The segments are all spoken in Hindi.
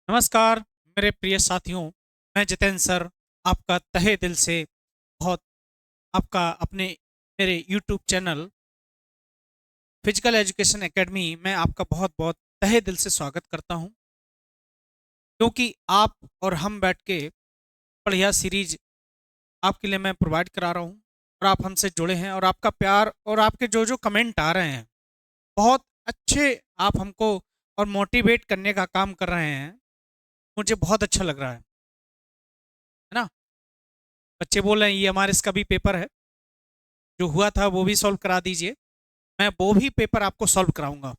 नमस्कार मेरे प्रिय साथियों। मैं जितेंद्र सर आपका तहे दिल से बहुत आपका अपने मेरे YouTube channel physical education academy में आपका बहुत बहुत तहे दिल से स्वागत करता हूं, क्योंकि आप और हम बैठ के बढ़िया सीरीज आपके लिए मैं प्रोवाइड करा रहा हूं और आप हमसे जुड़े हैं और आपका प्यार और आपके जो जो कमेंट आ रहे हैं बहुत अच्छे, आप हमको और मोटिवेट करने का काम कर रहे हैं। मुझे बहुत अच्छा लग रहा है ना। बच्चे बोल रहे हैं ये हमारे इसका भी पेपर है, जो हुआ था वो भी सॉल्व करा दीजिए। मैं वो भी पेपर आपको सॉल्व कराऊंगा,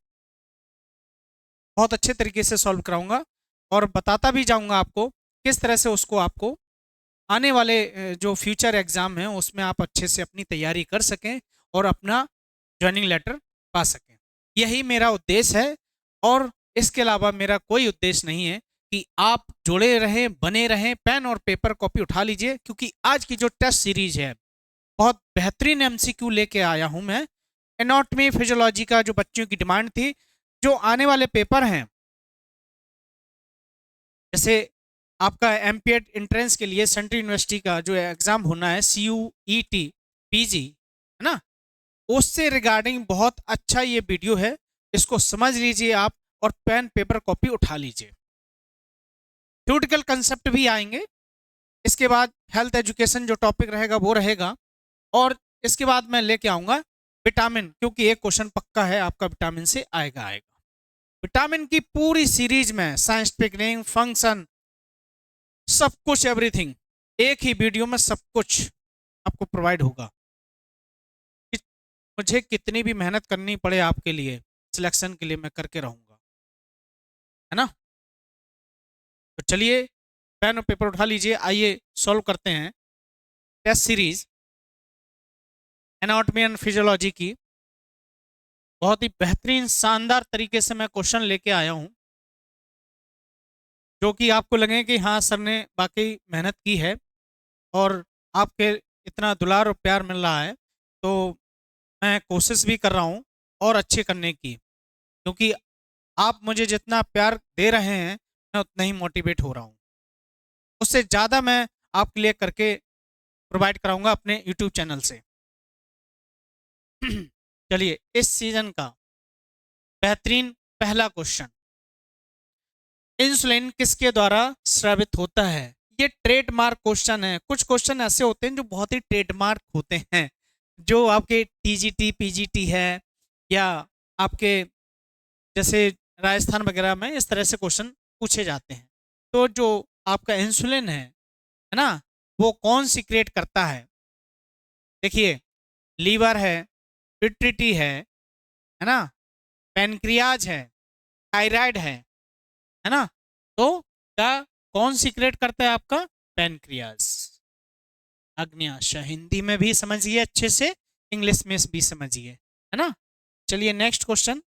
बहुत अच्छे तरीके से सॉल्व कराऊंगा और बताता भी जाऊंगा आपको किस तरह से उसको आपको आने वाले जो फ्यूचर एग्जाम है उसमें आप अच्छे से अपनी तैयारी कर सकें और अपना ज्वाइनिंग लेटर पा सकें। यही मेरा उद्देश्य है और इसके अलावा मेरा कोई उद्देश्य नहीं है कि आप जुड़े रहें, बने रहें। पेन और पेपर कॉपी उठा लीजिए, क्योंकि आज की जो टेस्ट सीरीज है बहुत बेहतरीन एमसीक्यू लेके आया हूं मैं। एनाटॉमी फिजियोलॉजी का जो बच्चों की डिमांड थी, जो आने वाले पेपर हैं, जैसे आपका एमपीएड एंट्रेंस के लिए सेंट्रल यूनिवर्सिटी का जो एग्जाम होना है, CUET पीजी, है ना, उससे रिगार्डिंग बहुत अच्छा ये वीडियो है। इसको समझ लीजिए आप और पेन पेपर कॉपी उठा लीजिए। थ्योरेटिकल कंसेप्ट भी आएंगे, इसके बाद हेल्थ एजुकेशन जो टॉपिक रहेगा वो रहेगा, और इसके बाद मैं लेके आऊंगा विटामिन, क्योंकि एक क्वेश्चन पक्का है आपका विटामिन से आएगा आएगा। विटामिन की पूरी सीरीज में साइंटिफिक नेम, फंक्शन, सब कुछ, एवरीथिंग एक ही वीडियो में सब कुछ आपको प्रोवाइड होगा। मुझे कितनी भी मेहनत करनी पड़े आपके लिए, सिलेक्शन के लिए मैं करके रहूंगा, है ना। तो चलिए पेन और पेपर उठा लीजिए, आइए सॉल्व करते हैं test series anatomy and physiology की। बहुत ही बेहतरीन शानदार तरीके से मैं क्वेश्चन लेके आया हूं, जो कि आपको लगे कि हाँ सर ने वाकई मेहनत की है और आपके इतना दुलार और प्यार मिल रहा है, तो मैं कोशिश भी कर रहा हूँ और अच्छे करने की, क्योंकि आप मुझे जितना प्यार दे रहे हैं मैं उतना ही मोटिवेट हो रहा हूँ। उससे ज़्यादा मैं आपके लिए करके प्रोवाइड कराऊंगा अपने यूट्यूब चैनल से। चलिए इस सीजन का बेहतरीन पहला क्वेश्चन, इंसुलिन किसके द्वारा स्रावित होता है। ये ट्रेडमार्क क्वेश्चन है। कुछ क्वेश्चन ऐसे होते हैं जो बहुत ही ट्रेडमार्क होते हैं, जो आपके टीजीटी पीजीटी है, या आपके जैसे राजस्थान वगैरह में इस तरह से क्वेश्चन पूछे जाते हैं। तो जो आपका इंसुलिन है ना, वो कौन सीक्रेट करता है। देखिए, लीवर है, पिट्यूटरी है ना, पेनक्रियाज है, थायराइड है ना। तो क्या कौन सीक्रेट करता है आपका पेनक्रियाज। अग्न्याशय हिंदी में भी समझिए अच्छे से, इंग्लिश में भी समझिए, है ना। चलिए नेक्स्ट क्वेश्चन,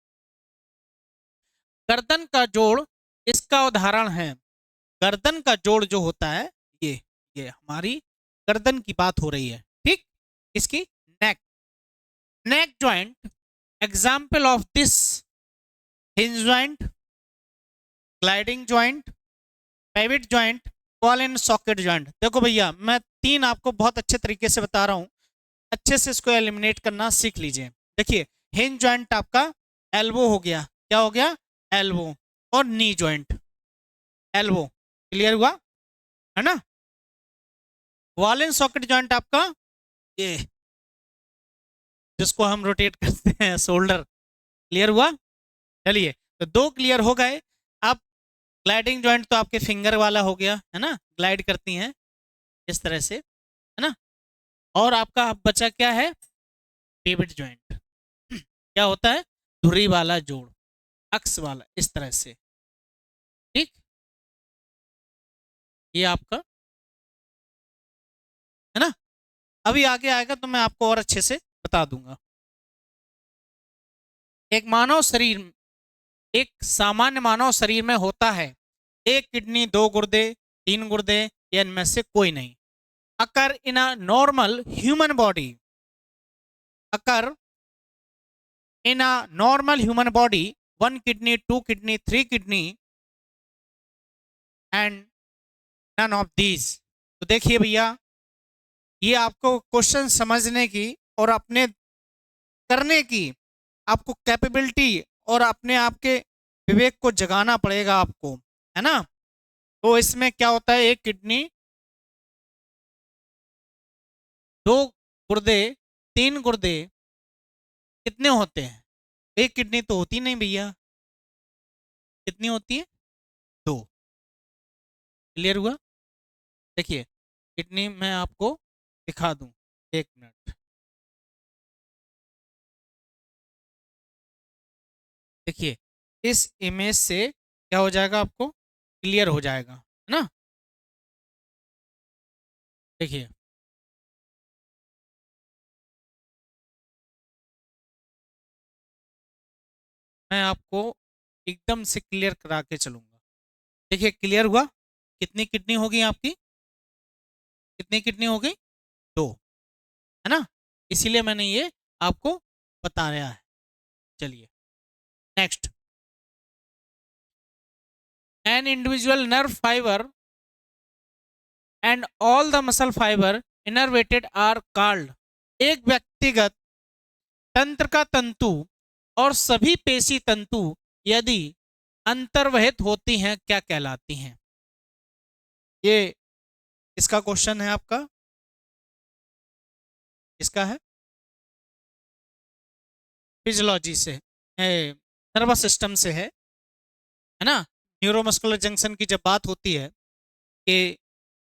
गर्दन का जोड़ इसका उदाहरण है। गर्दन का जोड़ जो होता है, ये हमारी गर्दन की बात हो रही है, ठीक। इसकी neck, neck joint, example of this, hinge joint, gliding joint, pivot joint, ball and socket joint. देखो भैया, मैं तीन आपको बहुत अच्छे तरीके से बता रहा हूं, अच्छे से इसको एलिमिनेट करना सीख लीजिए। देखिए, हिंज जॉइंट आपका एल्बो हो गया, क्या हो गया, एल्बो, और नी जॉइंट, एल्बो, क्लियर हुआ, है ना। बॉल एंड सॉकेट जॉइंट आपका ये, जिसको हम रोटेट करते हैं, शोल्डर, क्लियर हुआ। चलिए, तो दो क्लियर हो गए। अब ग्लाइडिंग जॉइंट तो आपके फिंगर वाला हो गया, है ना, ग्लाइड करती हैं इस तरह से, है ना। और आपका अब बचा क्या है, पेविट जॉइंट। क्या होता है, धुरी वाला जोड़, अक्स वाला, इस तरह से, ठीक। ये आपका, है ना। अभी आगे आएगा तो मैं आपको और अच्छे से बता दूंगा। एक मानव शरीर, एक सामान्य मानव शरीर में होता है एक किडनी, दो गुर्दे, तीन गुर्दे, या इनमें से कोई नहीं। Occur in a normal human body, occur in a normal human body, one kidney, two kidney, three kidney, and none of these. तो देखिए भैया, ये आपको क्वेश्चन समझने की और अपने करने की आपको कैपेबिलिटी और अपने आप के विवेक को जगाना पड़ेगा आपको, है ना। तो इसमें क्या होता है, एक किडनी, दो गुर्दे, तीन गुर्दे, कितने होते हैं? एक किडनी तो होती नहीं भैया, कितनी होती है? दो। क्लियर हुआ? देखिए किडनी मैं आपको दिखा दूं, एक मिनट। देखिए इस इमेज से क्या हो जाएगा, आपको क्लियर हो जाएगा, है ना। देखिए मैं आपको एकदम से क्लियर करा के चलूंगा। देखिए क्लियर हुआ? कितनी किडनी होगी आपकी? कितनी किडनी हो गई? दो, है ना। इसीलिए मैंने ये आपको बताया है। चलिए next, an individual nerve fibre and all the muscle fibre innervated are called. एक व्यक्तिगत तंत्र का तंतु और सभी पेशी तंतु यदि अंतर्वहित होती हैं क्या कहलाती हैं? ये इसका क्वेश्चन है आपका, इसका है फिजियोलॉजी से, नर्वस सिस्टम से है ना। न्यूरोमस्कुलर जंक्शन की जब बात होती है कि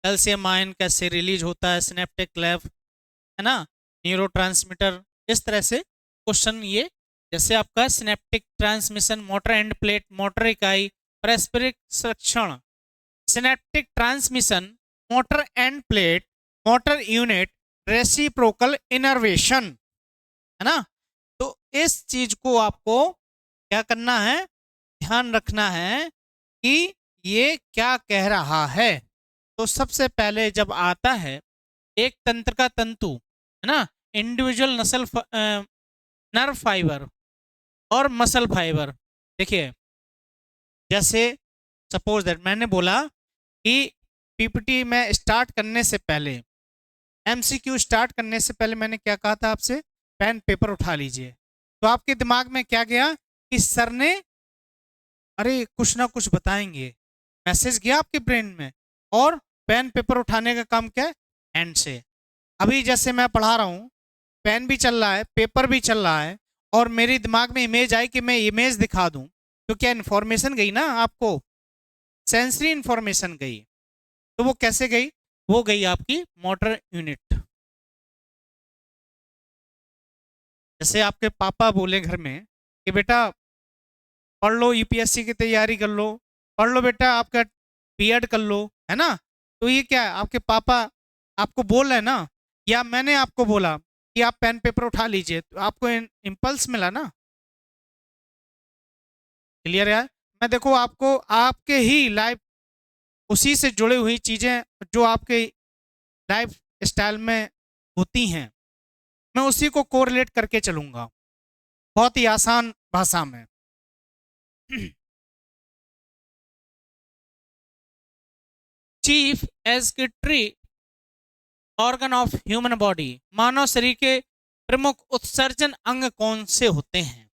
कैल्शियम आयन कैसे रिलीज होता है, सिनेप्टिक क्लेव, है ना, न्यूरोट्रांसमीटर, इस तरह से क्वेश्चन ये, जैसे आपका synaptic transmission, motor end plate, motor इकाई, पारस्परिक संरक्षण, synaptic transmission, motor end plate, motor unit, reciprocal innervation, है ना। तो इस चीज को आपको क्या करना है, ध्यान रखना है कि ये क्या कह रहा है। तो सबसे पहले जब आता है एक तंत्र का तंतु, है ना, इंडिविजुअल नसल नर्व फाइबर और मसल फाइबर। देखिए जैसे सपोज दैट मैंने बोला कि पीपीटी में स्टार्ट करने से पहले, एमसीक्यू स्टार्ट करने से पहले मैंने क्या कहा था आपसे, पेन पेपर उठा लीजिए। तो आपके दिमाग में क्या गया कि सर ने अरे कुछ ना कुछ बताएंगे, मैसेज गया आपके ब्रेन में, और पेन पेपर उठाने का काम क्या है, हैंड से। अभी जैसे मैं पढ़ा रहा हूँ, पेन भी चल रहा है, पेपर भी चल रहा है, और मेरे दिमाग में इमेज आई कि मैं इमेज दिखा दूं, तो क्या इन्फॉर्मेशन गई ना आपको, सेंसरी इन्फॉर्मेशन गई। तो वो कैसे गई, वो गई आपकी मोटर यूनिट। जैसे आपके पापा बोले घर में कि बेटा पढ़ लो, यूपीएससी की तैयारी कर लो, पढ़ लो बेटा, आपका बीएड कर लो, है ना। तो ये क्या है, आपके पापा आपको बोल रहे हैं ना, या मैंने आपको बोला कि आप पेन पेपर उठा लीजिए, तो आपको इम्पल्स मिला ना। क्लियर है? मैं देखो आपको आपके ही लाइफ, उसी से जुड़ी हुई चीजें जो आपके लाइफ स्टाइल में होती हैं, मैं उसी को कोरिलेट करके चलूंगा बहुत ही आसान भाषा में। Chief executive organ of human body, मानव शरीर के प्रमुख उत्सर्जन अंग कौन से होते हैं?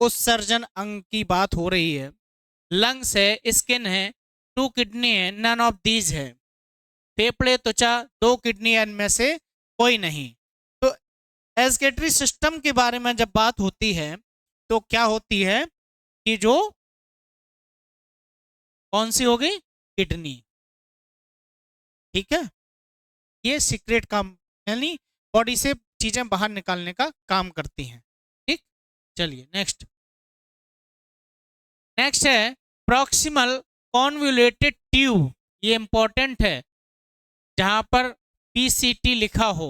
उत्सर्जन अंग की बात हो रही है। लंग्स है, स्किन है, टू किडनी है, नन ऑफ दीज है। फेफड़े, त्वचा, दो किडनी है, इनमें से कोई नहीं। तो एग्जीक्यूटिव सिस्टम के बारे में जब बात होती है तो क्या होती है कि जो कौन सी हो गई, किडनी, ठीक है, ये सीक्रेट काम, यानी बॉडी से चीजें बाहर निकालने का काम करती हैं, ठीक। चलिए नेक्स्ट, नेक्स्ट है प्रॉक्सिमल कॉन्वोल्यूटेड ट्यूब। ये इंपॉर्टेंट है, जहां पर पीसीटी लिखा हो,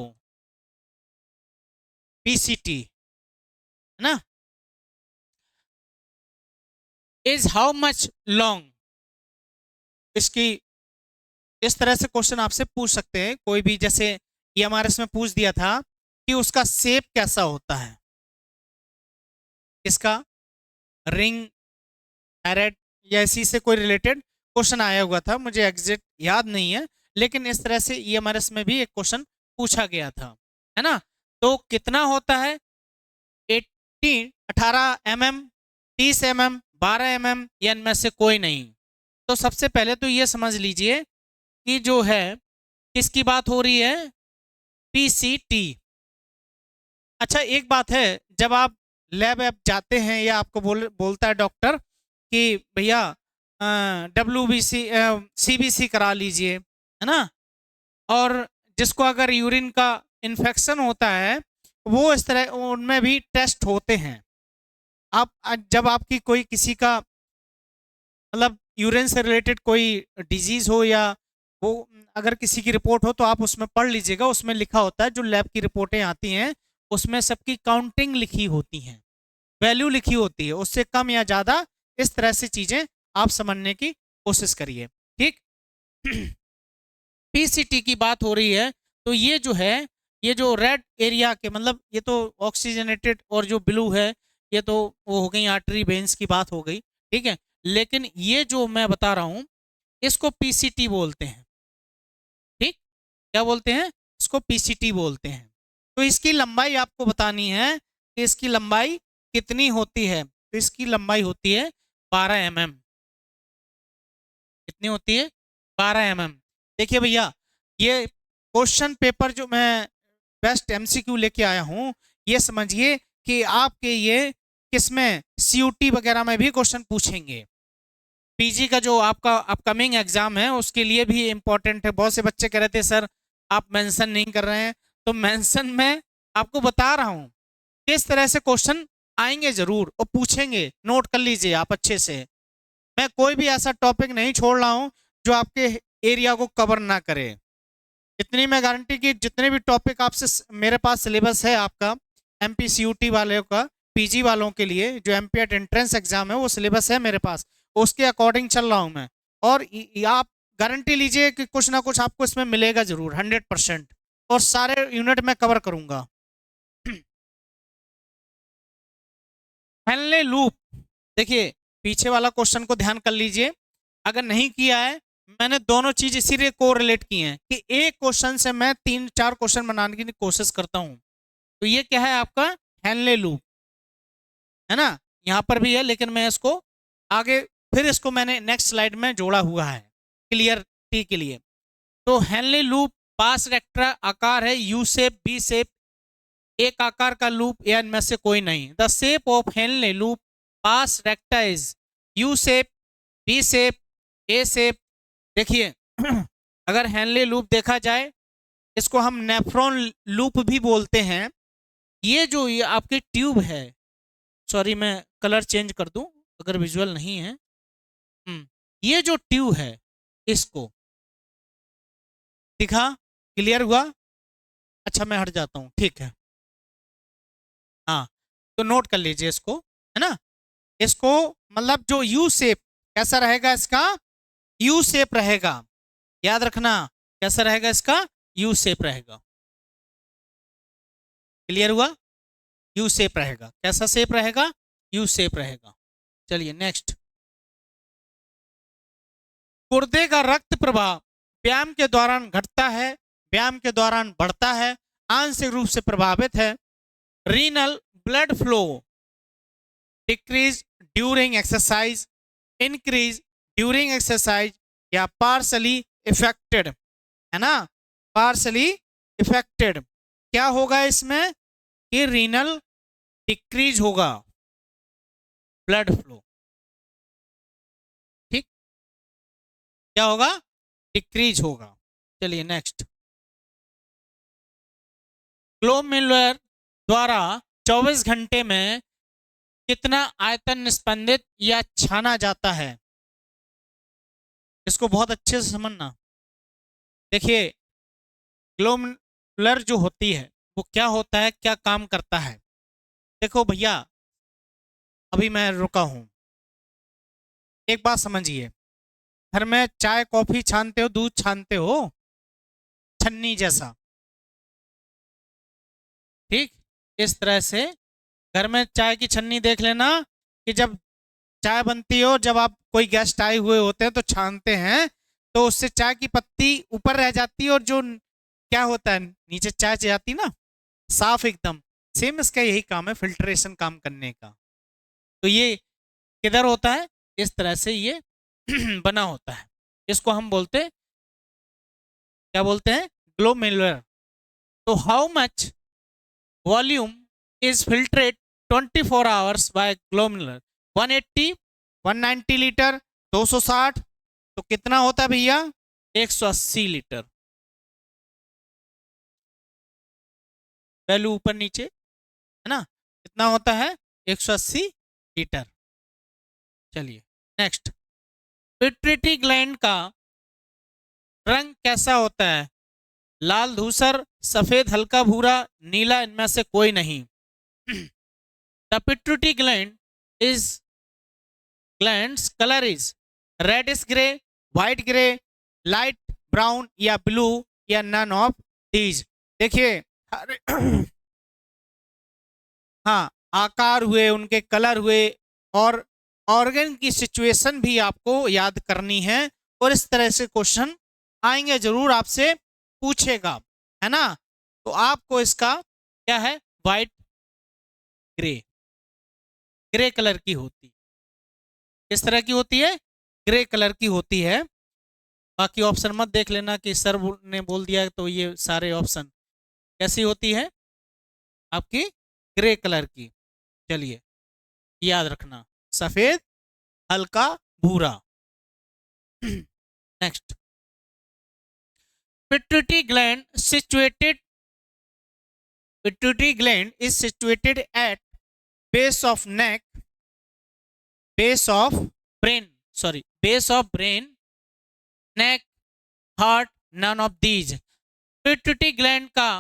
पीसीटी, है ना, इज हाउ मच लॉन्ग। इसकी इस तरह से क्वेश्चन आपसे पूछ सकते हैं कोई भी, जैसे ये हमारे इसमें पूछ दिया था कि उसका शेप कैसा होता है, इसका रिंग, पैरेट, या इसी से कोई रिलेटेड क्वेश्चन आया हुआ था, मुझे एग्जैक्ट याद नहीं है, लेकिन इस तरह से ईएमआरएस में भी एक क्वेश्चन पूछा गया था, है ना। तो कितना होता है 18 mm, 30 mm, 12 mm, या इनमें से कोई नहीं। तो सबसे पहले तो ये समझ लीजिए कि जो है किसकी बात हो रही है, पीसीटी। अच्छा एक बात है, जब आप लैब ऐप जाते हैं या आपको बोलता है डॉक्टर कि भैया WBC CBC करा लीजिए, है ना, और जिसको अगर यूरिन का इन्फेक्शन होता है वो इस तरह उनमें भी टेस्ट होते हैं। आप जब आपकी कोई किसी का मतलब यूरिन से रिलेटेड कोई डिजीज हो या वो अगर किसी की रिपोर्ट हो तो आप उसमें पढ़ लीजिएगा, उसमें लिखा होता है, जो लैब की रिपोर्टें आती हैं उसमें सबकी काउंटिंग लिखी होती हैं, वैल्यू लिखी होती है, उससे कम या ज़्यादा, इस तरह से चीज़ें आप समझने की कोशिश करिए, ठीक। पीसीटी की बात हो रही है तो ये जो है, ये जो रेड एरिया के मतलब ये तो ऑक्सीजनेटेड, और जो ब्लू है ये तो वो हो गई आर्टरी वेन्स की बात हो गई, ठीक है। लेकिन ये जो मैं बता रहा हूं इसको पीसीटी बोलते हैं, ठीक, क्या बोलते हैं, इसको पीसीटी बोलते हैं। तो इसकी लंबाई आपको बतानी है कि इसकी लंबाई कितनी होती है, तो इसकी लंबाई होती है 12 mm। कितनी होती है, 12 mm। देखिए भैया, ये क्वेश्चन पेपर जो मैं बेस्ट एमसीक्यू लेके आया हूं, ये समझिए कि आपके ये किसमें सीयूटी वगैरह में भी क्वेश्चन पूछेंगे। पीजी का जो आपका अपकमिंग एग्जाम है उसके लिए भी इंपॉर्टेंट है। बहुत से बच्चे कह रहे थे सर आप मेंशन नहीं कर रहे हैं, तो मेंशन में आपको बता रहा हूं किस तरह से क्वेश्चन आएंगे जरूर और पूछेंगे, नोट कर लीजिए आप अच्छे से। मैं कोई भी ऐसा टॉपिक नहीं छोड़ रहा हूं जो आपके एरिया को कवर ना करे। इतनी मैं गारंटी कि जितने भी टॉपिक आपसे मेरे पास सिलेबस है आपका एमपीसीयूटी वाले का, पीजी वालों के लिए जो एमपीएट एंट्रेंस एग्जाम है वो सिलेबस है मेरे पास, उसके अकॉर्डिंग चल रहा हूं मैं। और आप गारंटी लीजिए कि कुछ ना कुछ आपको इसमें मिलेगा जरूर 100%, और सारे यूनिट में कवर करूंगा। हेनले लूप, देखिए पीछे वाला क्वेश्चन को ध्यान कर लीजिए, अगर नहीं किया है मैंने दोनों चीज इसीलिए कोरिलेट की हैं कि एक क्वेश्चन से मैं 3-4 क्वेश्चन बनाने की कोशिश करता हूं। तो ये क्या है आपका हेनले लूप, है ना, यहां पर भी है लेकिन मैं इसको आगे फिर इसको मैंने नेक्स्ट स्लाइड में जोड़ा हुआ है क्लियरिटी के लिए। तो हेनले लूप पास रेक्टा आकार है, यू शेप, बी शेप, एक आकार का लूप या इनमें से कोई नहीं। The shape of Henle loop pass recta is U shape, B shape, A shape. देखिए अगर हेनले लूप देखा जाए इसको हम नेफ्रॉन लूप भी बोलते हैं। ये जो ये आपकी ट्यूब है, सॉरी मैं कलर चेंज कर दूं अगर विजुअल नहीं है, ये जो ट्यूब है इसको दिखा, क्लियर हुआ, अच्छा मैं हट जाता हूं, ठीक है। हाँ तो नोट कर लीजिए इसको, है ना, इसको मतलब जो यू शेप कैसा रहेगा इसका, यू शेप रहेगा, याद रखना कैसा रहेगा इसका, यू शेप रहेगा, क्लियर हुआ, यू शेप रहेगा, कैसा शेप रहेगा, यू शेप रहेगा। चलिए नेक्स्ट, गुर्दे का रक्त प्रवाह व्यायाम के दौरान घटता है, व्यायाम के दौरान बढ़ता है, आंशिक रूप से प्रभावित है। Renal blood flow decrease during exercise, increase during exercise, या पार्सली इफेक्टेड, है ना, पार्सली इफेक्टेड। क्या होगा इसमें कि रीनल डिक्रीज होगा ब्लड फ्लो, ठीक, क्या होगा, डिक्रीज होगा। चलिए नेक्स्ट, ग्लोमेरुलर द्वारा 24 घंटे में कितना आयतन निस्पंदित या छाना जाता है, इसको बहुत अच्छे से समझना। देखिए ग्लोमेरुलर जो होती है वो क्या होता है, क्या काम करता है। देखो भैया अभी मैं रुका हूं, एक बात समझिए, घर में चाय कॉफी छानते हो, दूध छानते हो छन्नी जैसा, ठीक, इस तरह से घर में चाय की छन्नी देख लेना कि जब चाय बनती है और जब आप कोई गेस्ट आए हुए होते हैं तो छानते हैं तो उससे चाय की पत्ती ऊपर रह जाती है और जो क्या होता है नीचे चाय जाती ना साफ एकदम। सेम इसका यही काम है फिल्ट्रेशन काम करने का। तो ये किधर होता है, इस तरह से ये बना होता है। इसको हम बोलते हैं, क्या बोलते हैं, ग्लोमेरुलर। तो how much volume is filtrate 24 hours bye glomerular? 180, 190 litre, 260, तो कितना होता है भैया, 180 लीटर। वैल्यू ऊपर नीचे है ना, कितना होता है, 180 लीटर। चलिए नेक्स्ट, पिट्यूटरी ग्लैंड का रंग कैसा होता है? लाल, धूसर, सफेद, हल्का भूरा, नीला, इनमें से कोई नहीं। The pituitary glands colour is reddish grey, white grey, light brown या ब्लू या नन ऑफ दीज। देखिए हाँ, आकार हुए, उनके कलर हुए और ऑर्गन की सिचुएशन भी आपको याद करनी है और इस तरह से क्वेश्चन आएंगे, जरूर आपसे पूछेगा, है ना। तो आपको इसका क्या है, व्हाइट ग्रे, ग्रे कलर की होती, किस तरह की होती है, ग्रे कलर की होती है। बाकी ऑप्शन मत देख लेना कि सर ने बोल दिया तो ये सारे ऑप्शन, कैसी होती है आपकी, ग्रे कलर की। चलिए याद रखना, सफेद, हल्का भूरा। Next, pituitary gland situated pituitary gland is situated at base of neck, base of brain, neck, heart, none of these। Pituitary gland का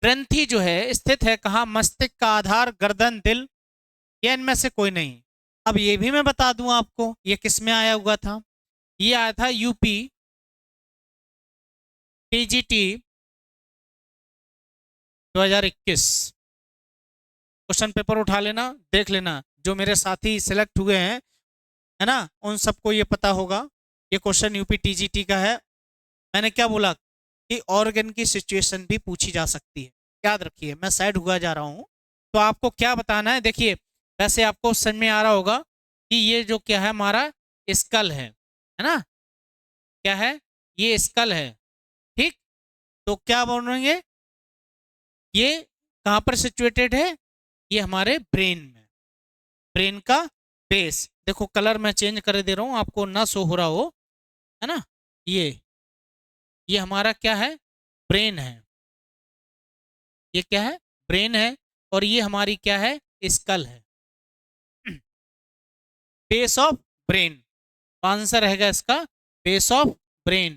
ग्रंथि जो है स्थित है कहाँ, मस्तिष्क का आधार, गर्दन, दिल, या इनमें से कोई नहीं। अब ये भी मैं बता दूं आपको, ये किस में आया हुआ था, ये आया था यूपी टीजीटी 2021। क्वेश्चन पेपर उठा लेना, देख लेना, जो मेरे साथी सिलेक्ट हुए हैं, है ना, उन सबको ये पता होगा। ये क्वेश्चन यूपी टीजीटी का है। मैंने क्या बोला कि ऑर्गन की सिचुएशन भी पूछी जा सकती है, याद रखिए। मैं साइड हुआ जा रहा हूं तो आपको क्या बताना है, देखिए वैसे आपको समझ में आ रहा होगा कि ये जो क्या है हमारा स्कल है ना, क्या है, ये स्कल है, ठीक। तो क्या बोलेंगे, ये कहां पर सिचुएटेड है, ये हमारे ब्रेन में, ब्रेन का बेस। देखो कलर मैं चेंज कर दे रहा हूं आपको ना शो हो रहा हो, है ना। ये हमारा क्या है, ब्रेन है, ये क्या है, ब्रेन है, और ये हमारी क्या है, स्कल है, बेस ऑफ ब्रेन। आंसर रहेगा इसका बेस ऑफ ब्रेन।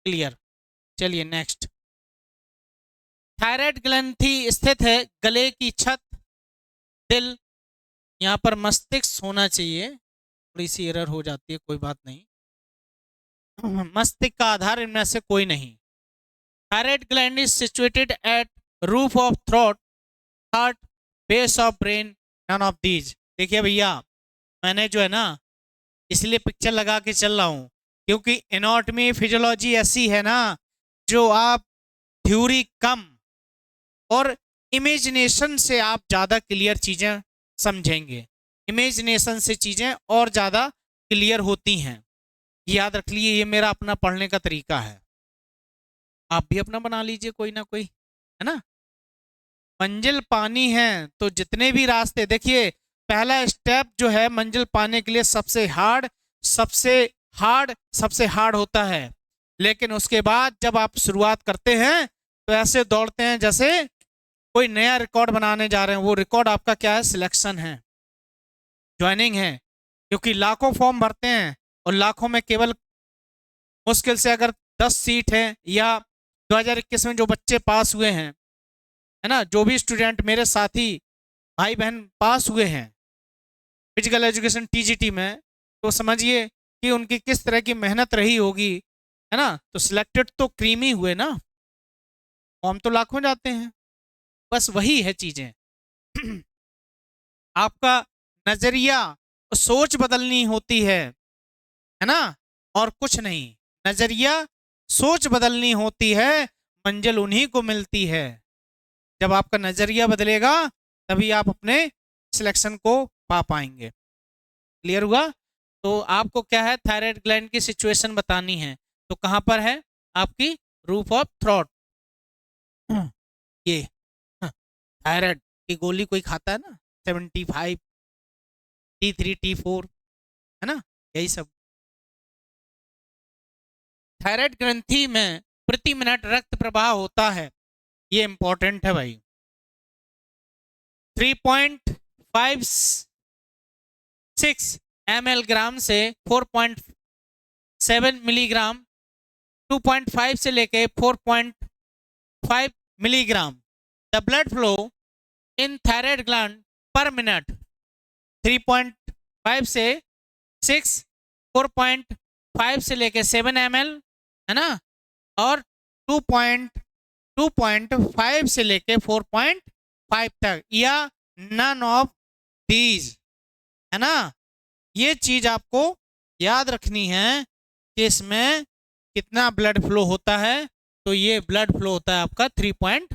क्लियर। चलिए नेक्स्ट, थायराइड ग्रंथि स्थित है गले की छत, दिल, यहां पर मस्तिष्क होना चाहिए, थोड़ी सी एरर हो जाती है, कोई बात नहीं। मस्तिष्क का आधार, इनमें से कोई नहीं। Thyroid gland is situated at roof of throat, heart, base of brain, none of these. देखिए भैया, मैंने जो है ना इसलिए पिक्चर लगा के चल रहा हूं क्योंकि एनाटॉमी फिजियोलॉजी ऐसी है ना जो आप थ्योरी कम और इमेजिनेशन से आप ज़्यादा क्लियर चीज़ें समझेंगे। इमेजिनेशन से चीज़ें और ज़्यादा क्लियर होती हैं, याद रख लीजिए। ये मेरा अपना पढ़ने का तरीका है, आप भी अपना बना लीजिए कोई ना कोई, है ना। मंजिल पानी है तो जितने भी रास्ते, देखिए पहला स्टेप जो है मंजिल पाने के लिए सबसे हार्ड होता है, लेकिन उसके बाद जब आप शुरुआत करते हैं तो ऐसे दौड़ते हैं जैसे कोई नया रिकॉर्ड बनाने जा रहे हैं। वो रिकॉर्ड आपका क्या है, सिलेक्शन है, ज्वाइनिंग है, क्योंकि लाखों फॉर्म भरते हैं और लाखों में केवल मुश्किल से अगर 10 सीट है, या 2021 में जो बच्चे पास हुए हैं, है ना, जो भी स्टूडेंट मेरे साथी भाई बहन पास हुए हैं फिजिकल एजुकेशन टीजीटी में, तो समझिए कि उनकी किस तरह की मेहनत रही होगी, है ना। तो सिलेक्टेड तो क्रीम ही हुए ना, फॉर्म तो लाखों जाते हैं। बस वही है चीजें। आपका नजरिया सोच बदलनी होती है ना, और कुछ नहीं। नजरिया, सोच बदलनी होती है, मंजिल उन्हीं को मिलती है। जब आपका नजरिया बदलेगा तभी आप अपने सिलेक्शन को पा पाएंगे। क्लियर हुआ? तो आपको क्या है, थायराइड ग्लैंड की सिचुएशन बतानी है। तो कहां पर है आपकी रूफ ऑफ थ्रोट, ये थायराइड की गोली कोई खाता है ना, 75, T3 T4, है ना, यही सब। थायराइड ग्रंथि में प्रति मिनट रक्त प्रवाह होता है, ये इंपॉर्टेंट है भाई, 3.56 ml ग्राम से 4.7 मिलीग्राम, 2.5 से लेके 4.5 milligram. The blood flow in thyroid gland पर मिनट 3.5 से 6, 4.5 से लेके 7 ml, है ना, और 2.5 से लेके 4.5 तक, या नन ऑफ दीज, है ना। ये चीज आपको याद रखनी है कि इसमें कितना ब्लड फ्लो होता है। तो ये ब्लड फ्लो होता है आपका 3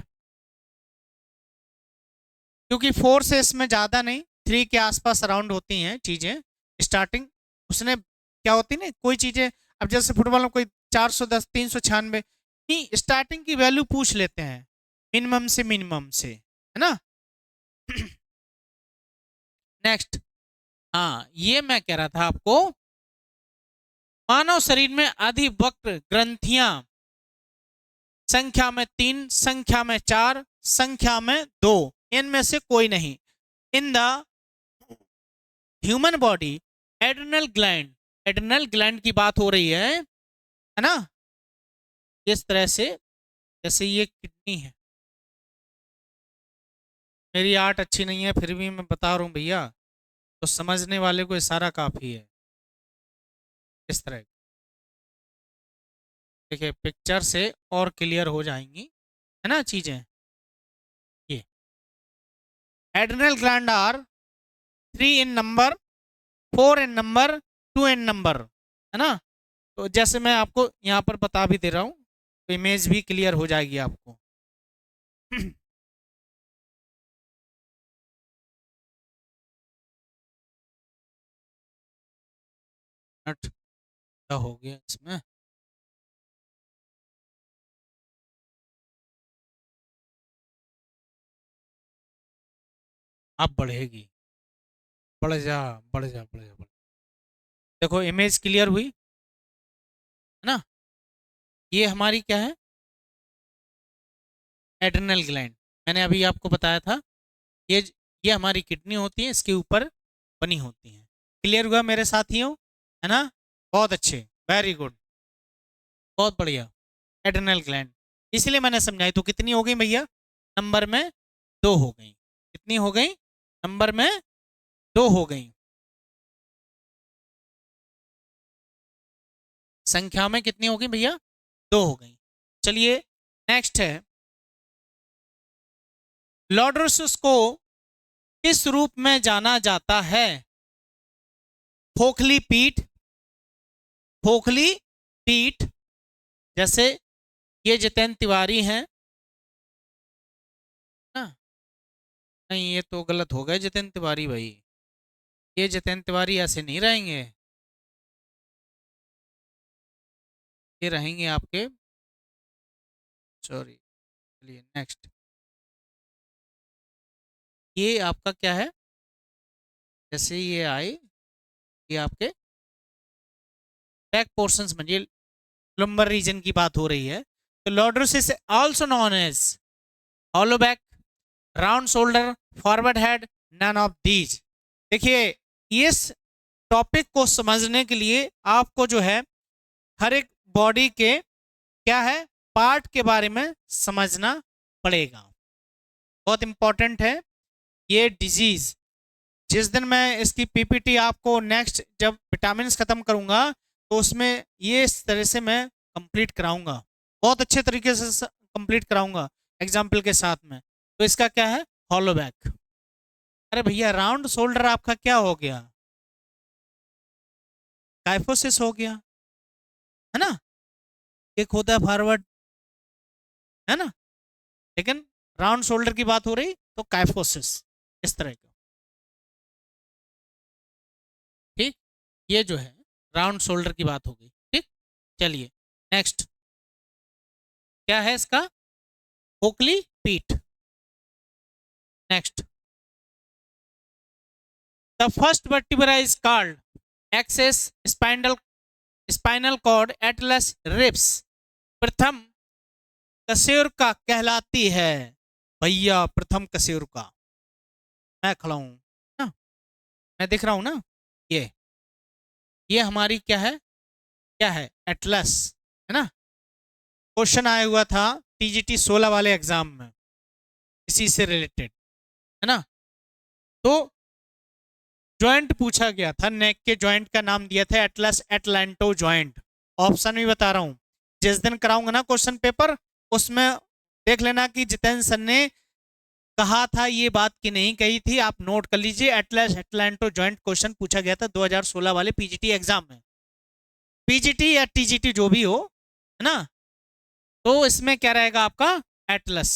क्योंकि 4 से इसमें ज्यादा नहीं, 3 के आसपास अराउंड होती हैं चीजें स्टार्टिंग। उसने क्या होती ना कोई चीजें, अब जैसे फुटबॉल में कोई 410, 396 नहीं, स्टार्टिंग की वैल्यू पूछ लेते हैं मिनिमम से, है ना। नेक्स्ट, हाँ ये मैं कह रहा था आपको, मानव शरीर में अधिवक्र ग्रंथियां संख्या में 3, संख्या में 4, संख्या में 2, इनमें से कोई नहीं। In the human body adrenal gland की बात हो रही है ना, इस तरह से जैसे ये किडनी है। मेरी आर्ट अच्छी नहीं है फिर भी मैं बता रहा हूँ भैया, तो समझने वाले को इशारा काफी है। इस तरह देखिए पिक्चर से और क्लियर हो जाएंगी, है ना चीजें। ये adrenal gland are 3 in number, 4 in number, 2 in number, है ना। तो जैसे मैं आपको यहाँ पर बता भी दे रहा हूँ, तो इमेज भी क्लियर हो जाएगी आपको। क्या हो गया इसमें, अब बढ़ेगी, बढ़ जा बढ़ जा बढ़ जा बढ़। देखो इमेज क्लियर हुई, है ना। ये हमारी क्या है, एड्रिनल ग्लैंड। मैंने अभी आपको बताया था, ये ये हमारी किडनी होती है, इसके ऊपर बनी होती है। क्लियर हुआ मेरे साथियों, है ना। बहुत अच्छे, वेरी गुड, बहुत बढ़िया। एड्रिनल ग्लैंड, इसलिए मैंने समझाई। तो कितनी हो गई भैया, नंबर में 2 हो गई। कितनी हो गई, नंबर में 2 हो गई। संख्या में कितनी हो गई भैया, 2 हो गई। चलिए नेक्स्ट है, लॉर्ड्रोसिस को किस रूप में जाना जाता है। खोखली पीठ, खोखली पीठ, जैसे ये जितेंद्र तिवारी हैं ना, नहीं ये तो गलत हो गए जितेंद्र तिवारी भाई, ये जितेंद्र तिवारी ऐसे नहीं रहेंगे, ये रहेंगे आपके, सॉरी। चलिए नेक्स्ट, ये आपका क्या है, जैसे ये आए, ये आपके बैक पोर्शंस में, ये लंबर रीजन की बात हो रही है। तो lordosis also known as hollow back, round shoulder, forward head, none of these. देखिए इस टॉपिक को समझने के लिए आपको जो है हर एक बॉडी के क्या है पार्ट के बारे में समझना पड़ेगा, बहुत इंपॉर्टेंट है ये डिजीज। जिस दिन मैं इसकी पीपीटी आपको नेक्स्ट जब विटामिन खत्म करूंगा तो उसमें ये इस तरह से मैं कंप्लीट कराऊंगा, बहुत अच्छे तरीके से कंप्लीट कराऊंगा एग्जाम्पल के साथ में। तो इसका क्या है, हॉलो बैक। अरे भैया राउंड शोल्डर आपका क्या हो गया, काइफोसिस हो गया, है ना, एक होता है फॉरवर्ड, है ना, लेकिन राउंड शोल्डर की बात हो रही तो काइफोसिस, इस तरह का। ठीक, ये जो है राउंड शोल्डर की बात हो गई। ठीक, चलिए नेक्स्ट क्या है इसका, ओकली पीठ। Next, the first vertebra is called axis spinal cord atlas ribs, प्रथम कशेरुका कहलाती है। भैया प्रथम कशेरुका, मैं खड़ा हूं ना, मैं दिख रहा हूं ना, ये हमारी क्या है, क्या है, एटलस, है ना। क्वेश्चन आया हुआ था टीजीटी 16 वाले एग्जाम में इसी से रिलेटेड, है ना। तो जॉइंट पूछा गया था, नेक के जॉइंट का नाम दिया था एटलस एटलांटो जॉइंट। ऑप्शन भी बता रहा हूं, जिस दिन कराऊंगा ना क्वेश्चन पेपर, उसमें देख लेना कि जितेंद्र सर ने कहा था ये बात की नहीं कही थी, आप नोट कर लीजिए। एटलस एटलांटो जॉइंट क्वेश्चन पूछा गया था 2016 वाले पीजीटी एग्जाम में, पीजीटी या टीजीटी जो भी हो, है ना। तो इसमें क्या रहेगा आपका, एटलस।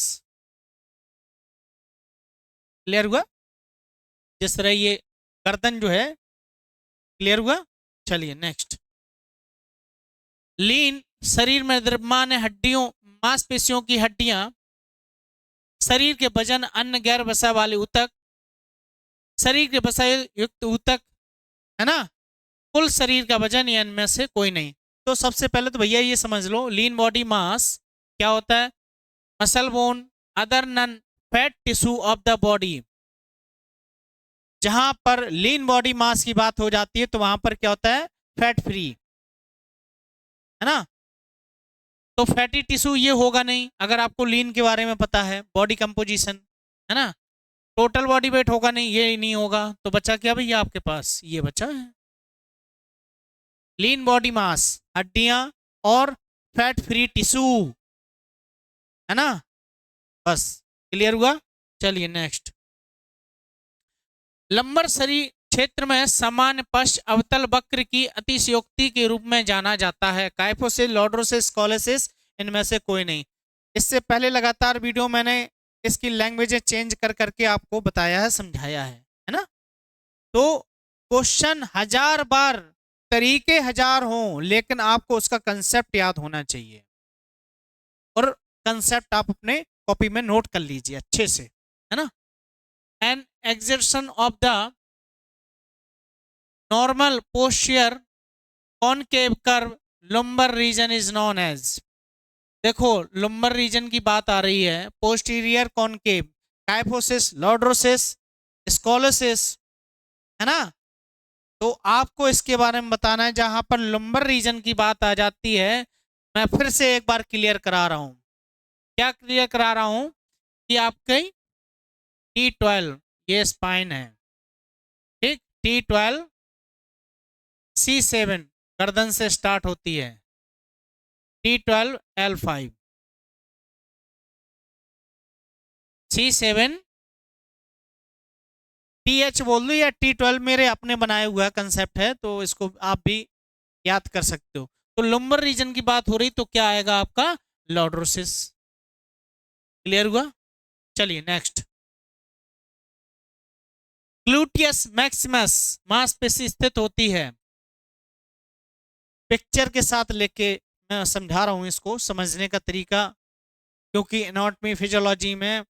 क्लियर हुआ, जिस तरह ये गर्दन जो है, क्लियर हुआ। चलिए नेक्स्ट, लीन शरीर में द्रव्यमान हड्डियों मांसपेशियों की हड्डियां, शरीर के वजन, अन्य गैर वसा वाले ऊतक, शरीर के वसा युक्त ऊतक, है ना, कुल शरीर का वजन, या इनमें से कोई नहीं। तो सबसे पहले तो भैया ये समझ लो, लीन बॉडी मास क्या होता है, muscle bone other none fat tissue of the body. जहां पर लीन बॉडी मास की बात हो जाती है तो वहां पर क्या होता है, फैट फ्री, है ना। तो फैटी टिश्यू ये होगा नहीं, अगर आपको लीन के बारे में पता है, बॉडी कंपोजिशन, है ना। टोटल बॉडी वेट होगा नहीं, ये नहीं होगा, तो बचा क्या भैया आपके पास, ये बचा है लीन बॉडी मास, हड्डियां और फैट फ्री टिश्यू, है ना। बस क्लियर हुआ। चलिए नेक्स्ट, लंबर शरीर क्षेत्र में सामान्य पश्च अवतल वक्र की अतिशयोक्ति के रूप में जाना जाता है। काइफोसिस, लॉर्डोसिस, कोलेसिस, इनमें से कोई नहीं। इससे पहले लगातार वीडियो मैंने इसकी लैंग्वेजेस चेंज कर करके आपको बताया है, समझाया है ना। तो क्वेश्चन हजार बार, तरीके हजार हों, लेकिन आपको उसका कंसेप्ट याद होना चाहिए, और कंसेप्ट आप अपने कॉपी में नोट कर लीजिए अच्छे से, है ना। An exertion of the normal posture concave curve lumbar region is known as. देखो लंबर रीजन की बात आ रही है, posterior concave, kyphosis, lordosis, scoliosis, है ना। तो आपको इसके बारे में बताना है। जहां पर लंबर रीजन की बात आ जाती है, मैं फिर से एक बार क्लियर करा रहा हूं, क्या क्लियर करा रहा हूं, कि आपके T12 ये स्पाइन है, ठीक, T12 C7 गर्दन से स्टार्ट होती है, T12 L5 C7 TH बोल दो या T12, मेरे अपने बनाए हुआ कंसेप्ट है, तो इसको आप भी याद कर सकते हो। तो लंबर रीजन की बात हो रही तो क्या आएगा आपका, लॉर्डोसिस। क्लियर हुआ। चलिए नेक्स्ट, ग्लूटियस मैक्सिमस मांसपेशी स्थित होती है। पिक्चर के साथ लेके मैं समझा रहा हूं इसको, समझने का तरीका, क्योंकि एनाटॉमी फिजियोलॉजी में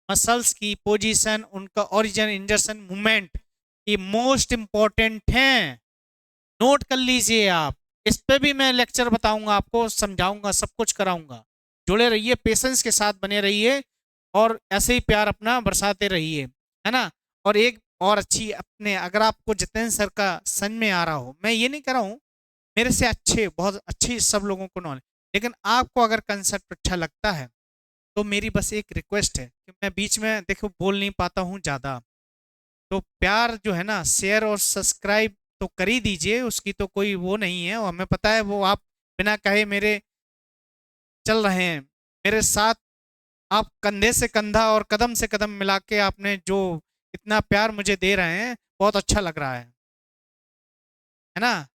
मसल्स की पोजीशन, उनका ओरिजिन, इंजर्शन, मूवमेंट, ये मोस्ट इंपॉर्टेंट हैं। नोट कर लीजिए आप, इस पे भी मैं लेक्चर बताऊंगा आपको, समझाऊंगा, सब कुछ कराऊंगा। जुड़े रहिए, पेशेंस के साथ बने रहिए, और ऐसे ही प्यार अपना बरसाते रहिए, है ना। और एक और अच्छी अपने, अगर आपको जितेंद्र सर का समझ में आ रहा हो, मैं ये नहीं कर रहा हूँ, मेरे से अच्छे, बहुत अच्छी सब लोगों को नॉलेज, लेकिन आपको अगर कंसेप्ट अच्छा लगता है तो मेरी बस एक रिक्वेस्ट है कि मैं बीच में देखो बोल नहीं पाता हूँ ज़्यादा, तो प्यार जो है ना, शेयर और सब्सक्राइब तो कर ही दीजिए, उसकी तो कोई वो नहीं है, और हमें पता है वो आप बिना कहे मेरे चल रहे हैं मेरे साथ, आप कंधे से कंधा और कदम से कदम मिला के आपने जो इतना प्यार मुझे दे रहे हैं, बहुत अच्छा लग रहा है ना।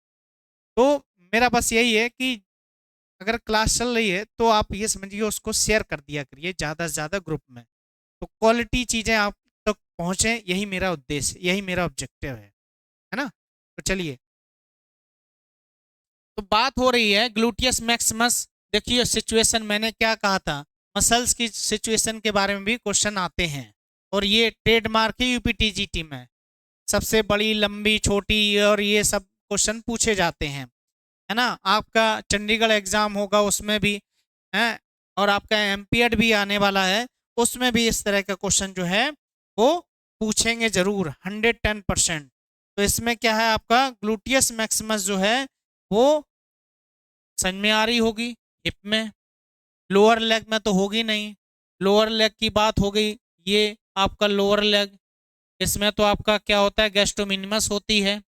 तो मेरा बस यही है कि अगर क्लास चल रही है तो आप ये समझिए उसको शेयर कर दिया करिए ज़्यादा से ज़्यादा ग्रुप में, तो क्वालिटी चीज़ें आप तक पहुँचे, यही मेरा उद्देश्य, यही मेरा ऑब्जेक्टिव है ना। तो चलिए, तो बात हो रही है ग्लूटियस मैक्सिमस। देखिए सिचुएशन मैंने क्या कहा था, मसल्स की सिचुएशन के बारे में भी क्वेश्चन आते हैं, और ये ट्रेडमार्क है यूपीटीजीटी में, सबसे बड़ी लंबी छोटी और ये सब क्वेश्चन पूछे जाते हैं, है ना। आपका चंडीगढ़ एग्जाम होगा उसमें भी है, और आपका एमपीएड भी आने वाला है, उसमें भी इस तरह का क्वेश्चन जो है वो पूछेंगे जरूर 110%। तो इसमें क्या है, आपका ग्लूटियस मैक्सिमस जो है वो समझ में आ रही होगी, हिप में, लोअर लेग में तो होगी नहीं। लोअर लेग की बात हो गई, ये आपका लोअर लेग, इसमें तो आपका क्या होता है, गैस्ट्रोमिनिमस होती है,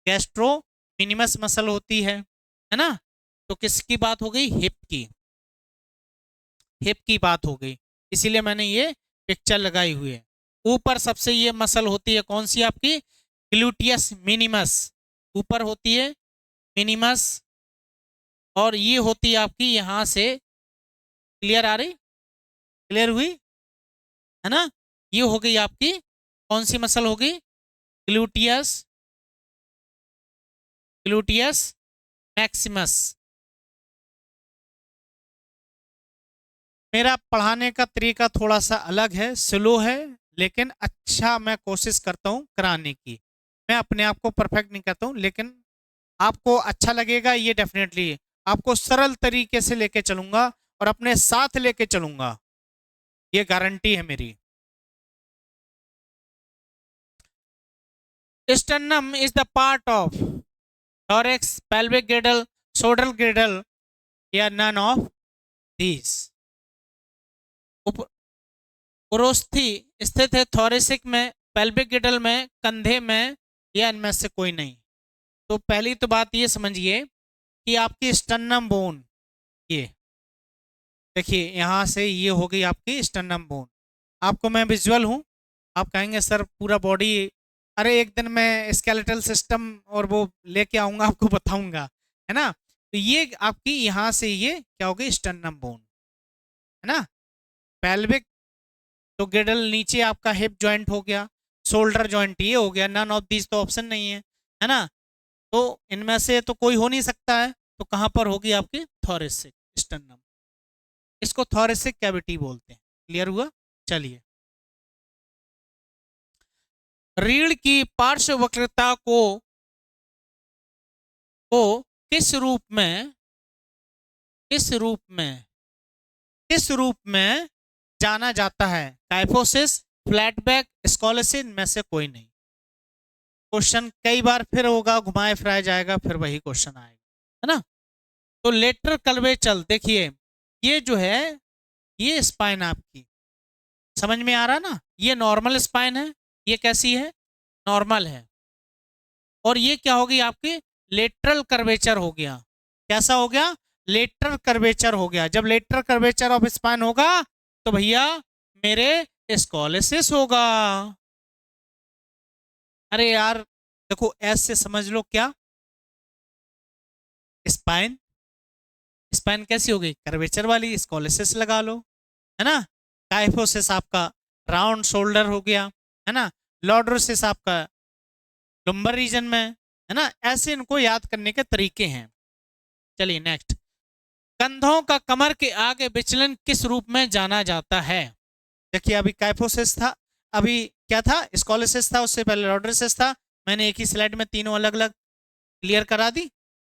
गैस्ट्रोमिनिमस मसल होती है ना। तो किसकी बात हो गई, हिप की, हिप की बात हो गई, इसीलिए मैंने ये पिक्चर लगाई हुई है। ऊपर सबसे ये मसल होती है कौन सी आपकी, ग्लूटियस मिनिमस, ऊपर होती है मिनिमस, और ये होती है आपकी यहां से, क्लियर आ रही, क्लियर हुई, है ना। ये हो गई आपकी कौन सी मसल होगी, ग्लूटियस, ग्लूटियस मैक्सिमस। मेरा पढ़ाने का तरीका थोड़ा सा अलग है, स्लो है, लेकिन अच्छा मैं कोशिश करता हूँ कराने की। मैं अपने आप को परफेक्ट नहीं कहता हूँ, लेकिन आपको अच्छा लगेगा ये डेफिनेटली। आपको सरल तरीके से लेके चलूंगा और अपने साथ लेके चलूंगा, ये गारंटी है मेरी। Sternum is the part of thorax, pelvic girdle, shoulder girdle, या none of these। उरोस्थी स्थित है थोरेसिक में, पेल्विक गिडल में, कंधे में, या इनमें से कोई नहीं। तो पहली तो बात ये समझिए कि आपकी स्टर्नम बोन, ये देखिए यहां से ये हो गई आपकी स्टर्नम बोन। आपको मैं विजुअल हूं, आप कहेंगे सर पूरा बॉडी, अरे एक दिन मैं स्केलेटल सिस्टम और वो लेके आऊंगा, आपको बताऊंगा, है ना। तो ये आपकी यहां से ये क्या हो गई, स्टर्नम बोन, है ना। पेल्विक तो गिडल नीचे आपका हिप जॉइंट हो गया, शोल्डर जॉइंट ये हो गया, नन ऑफ दीज तो ऑप्शन नहीं है ना। तो इनमें से तो कोई हो नहीं सकता है, तो कहां पर होगी आपकी, थोरेसिक स्टर्नम, इसको थोरेसिक कैविटी बोलते हैं। क्लियर हुआ, चलिए। रीढ़ की पार्श्व वक्रता को किस रूप में, किस रूप में, किस रूप में जाना जाता है, काइफोसिस, फ्लैटबैक, स्कॉलेसिस, में से कोई नहीं। क्वेश्चन कई बार फिर होगा, घुमाए फिराया जाएगा, फिर वही क्वेश्चन आएगा, है ना। तो लेटरल कर्वेचर देखिए, ये जो है ये स्पाइन आपकी समझ में आ रहा ना, ये नॉर्मल स्पाइन है, ये कैसी है, नॉर्मल है, और ये क्या होगी आपकी, लेटरल कर्वेचर हो गया। कैसा हो गया, लेटरल कर्वेचर हो गया। जब लेटरल कर्वेचर ऑफ स्पाइन होगा तो भैया मेरे स्कॉलेसिस होगा। अरे यार देखो, एस से समझ लो क्या, स्पाइन, स्पाइन कैसी हो गई, कर्वेचर वाली, स्कॉलेसिस लगा लो, है ना। काइफोसिस आपका राउंड शोल्डर हो गया, है ना। लॉर्डोसिस आपका लंबर रीजन में, है ना। ऐसे इनको याद करने के तरीके हैं। चलिए नेक्स्ट, कंधों का कमर के आगे विचलन किस रूप में जाना जाता है। देखिए अभी काइफोसिस था, अभी क्या था, स्कॉलेसिस था, उससे पहले लॉर्डोसिस था। मैंने एक ही स्लाइड में तीनों अलग अलग क्लियर करा दी,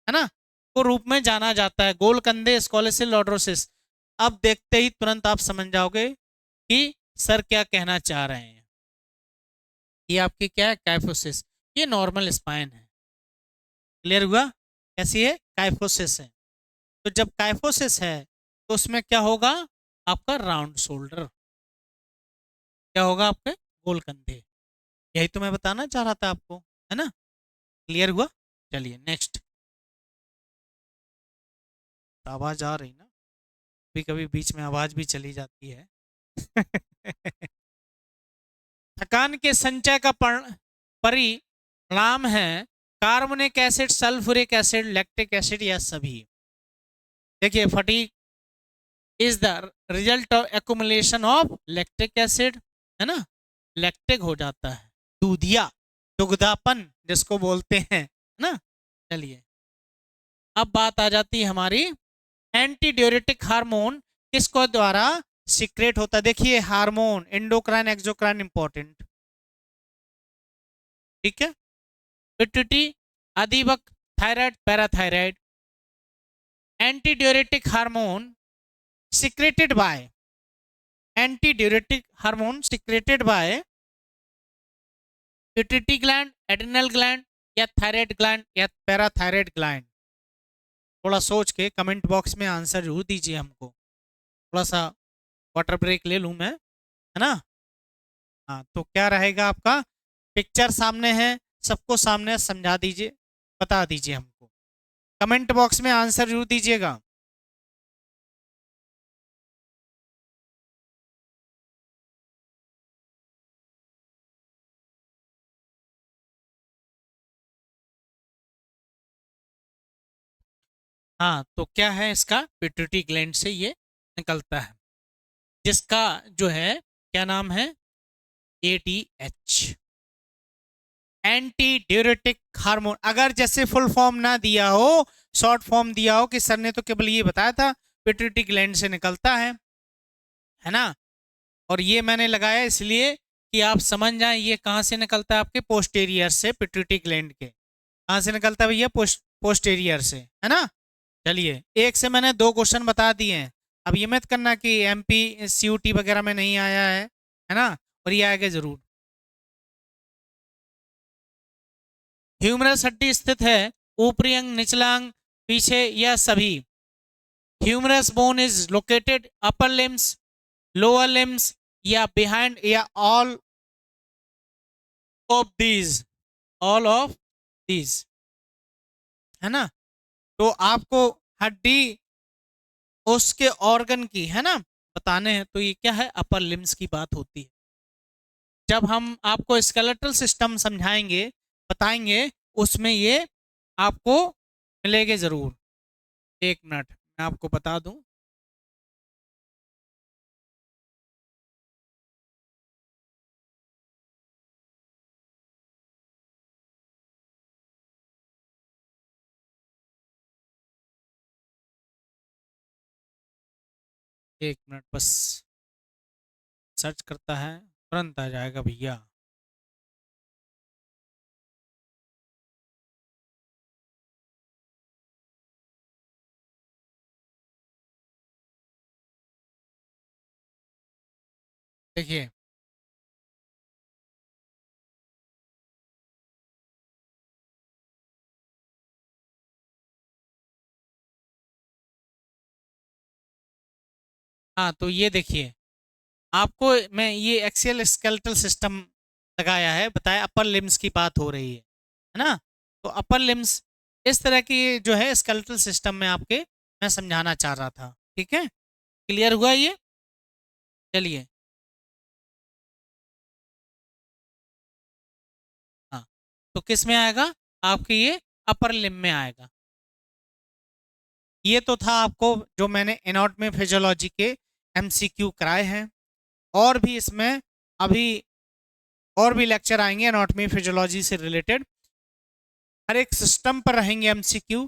है ना। को रूप में जाना जाता है, गोल कंधे, स्कॉलेसिस, लॉर्डोसिस। अब देखते ही तुरंत आप समझ जाओगे कि सर क्या कहना चाह रहे हैं। ये आपकी क्या है, काइफोसिस, ये नॉर्मल स्पाइन है। क्लियर हुआ, कैसी है, काइफोसिस है। तो जब काइफोसिस है तो उसमें क्या होगा, आपका राउंड शोल्डर, क्या होगा आपके, गोल कंधे। यही तो मैं बताना चाह रहा था आपको, है ना। क्लियर हुआ, चलिए नेक्स्ट। आवाज आ रही ना, कभी कभी बीच में आवाज भी चली जाती है। थकान के संचय का परिणाम है carbonic acid, sulphuric acid, lactic acid, या सभी। देखिए fatigue is the result of accumulation of lactic acid, है ना, लैक्टिक हो जाता है, दूधिया, दुग्धापन जिसको बोलते हैं, है ना। चलिए अब बात आ जाती है हमारी एंटी ड्यूरेटिक हार्मोन किसको द्वारा सीक्रेट होता है। देखिए हार्मोन, एंडोक्राइन, एक्सोक्राइन, इंपॉर्टेंट, ठीक है। पिट्यूटरी, अधिवक, thyroid, parathyroid. Anti diuretic hormone secreted by, anti diuretic hormone secreted by pituitary gland, adrenal gland, या थायराइड ग्लैंड, या पैराथायराइड ग्लैंड। थोड़ा सोच के कमेंट बॉक्स में आंसर जरूर दीजिए हमको। थोड़ा सा वाटर ब्रेक ले लूं मैं, है ना। हाँ तो क्या रहेगा आपका, पिक्चर सामने है, सबको सामने समझा दीजिए, बता दीजिए हमको, कमेंट बॉक्स में आंसर जरूर दीजिएगा। हाँ तो क्या है इसका, पिट्यूटरी ग्लैंड से ये निकलता है, जिसका जो है क्या नाम है, ADH, एंटी ड्यूरेटिक हार्मोन। अगर जैसे फुल फॉर्म ना दिया हो, शॉर्ट फॉर्म दिया हो कि सर ने तो केवल ये बताया था पिट्यूटरी ग्लैंड से निकलता है ना। और ये मैंने लगाया इसलिए कि आप समझ जाएं ये कहाँ से निकलता है, आपके पोस्टेरियर से, पिट्यूटरी ग्लैंड के कहाँ से निकलता है भैया, पोस्टेरियर से, है ना। चलिए एक से मैंने 2 क्वेश्चन बता दिए हैं। अब ये मत करना कि MP CUT वगैरह में नहीं आया है ना, और ये आएगा जरूर। ह्यूमरस हड्डी स्थित है ऊपरी अंग, निचला अंग, पीछे, या सभी। Humerus bone is located upper limbs, lower limbs, या बिहाइंड, या all of these, all of these, है ना। तो आपको हड्डी उसके ऑर्गन की, है ना, बताने हैं तो ये क्या है, अपर लिम्स की बात होती है। जब हम आपको स्केलेटल सिस्टम समझाएंगे, बताएंगे, उसमें ये आपको मिलेंगे जरूर। एक मिनट मैं आपको बता दूं। एक मिनट बस, सर्च करता है, तुरंत आ जाएगा भैया। देखिए हाँ तो ये देखिए, आपको मैं ये एक्सियल स्केलेटल सिस्टम लगाया है, बताया अपर लिम्स की बात हो रही है ना। तो अपर लिम्स इस तरह की जो है स्केलेटल सिस्टम में आपके मैं समझाना चाह रहा था, ठीक है। क्लियर हुआ ये। चलिए हाँ तो किस में आएगा, आपके ये अपर लिम में आएगा। ये तो था आपको जो मैंने एनाटॉमी फिजियोलॉजी के MCQ कराए हैं, और भी इसमें अभी और भी लेक्चर आएंगे एनाटॉमी फिजियोलॉजी से रिलेटेड। हर एक सिस्टम पर रहेंगे MCQ,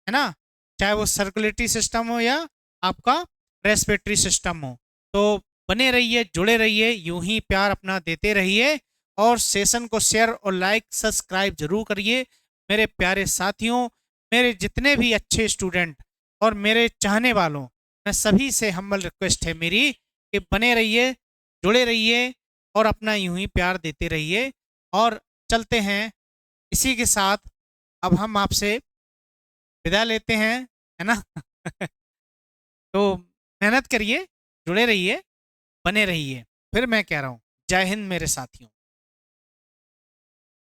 है ना, चाहे वो सर्कुलेटरी सिस्टम हो या आपका रेस्पिरेटरी सिस्टम हो। तो बने रहिए, जुड़े रहिए, यूं ही प्यार अपना देते रहिए, और सेशन को शेयर और लाइक सब्सक्राइब जरूर करिए। मेरे प्यारे साथियों, मेरे जितने भी अच्छे स्टूडेंट और मेरे चाहने वालों, मैं सभी से हम्बल रिक्वेस्ट है मेरी कि बने रहिए, जुड़े रहिए, और अपना यूं ही प्यार देते रहिए। और चलते हैं इसी के साथ, अब हम आपसे विदा लेते हैं, है ना। तो मेहनत करिए, जुड़े रहिए, बने रहिए। फिर मैं कह रहा हूँ जय हिंद मेरे साथियों।